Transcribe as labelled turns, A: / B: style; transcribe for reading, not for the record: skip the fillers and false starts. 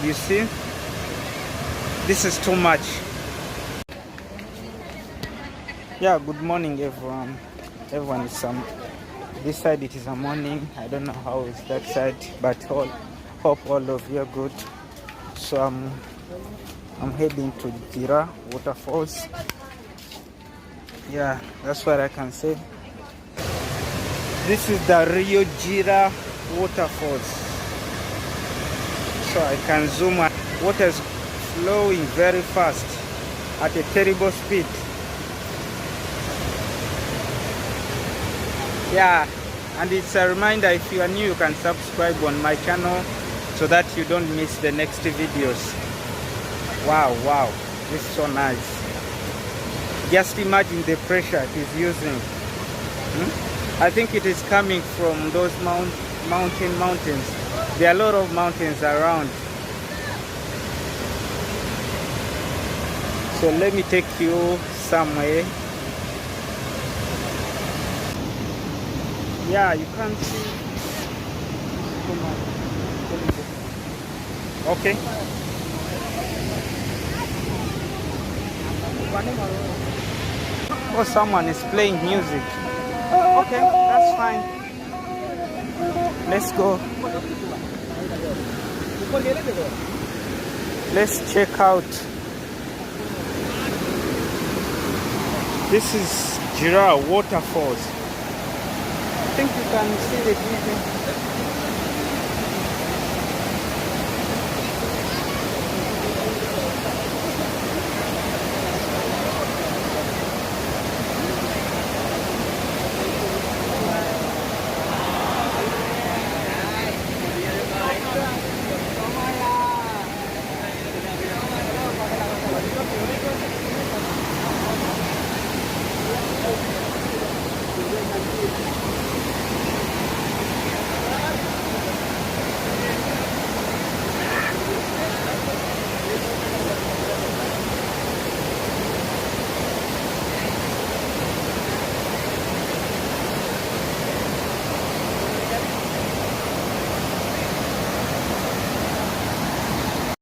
A: you see? This is too much. Yeah, good morning everyone. Everyone is this side it is a morning. I don't know how it's that side, but hope all of you are good. So I'm heading to Gira Waterfalls. Yeah, that's what I can say. This is the Rio Gira Waterfalls. So I can zoom out. Water is flowing very fast at a terrible speed. Yeah, and it's a reminder, if you are new, you can subscribe on my channel so that you don't miss the next videos. Wow, this is so nice. Just imagine the pressure it is using. I think it is coming from those mountains. There are a lot of mountains around. So let me take you somewhere. Yeah, you can see. Okay. Oh, someone is playing music. Okay, that's fine. Let's go. Let's check out. This is Gira Waterfalls. I think you can see the video.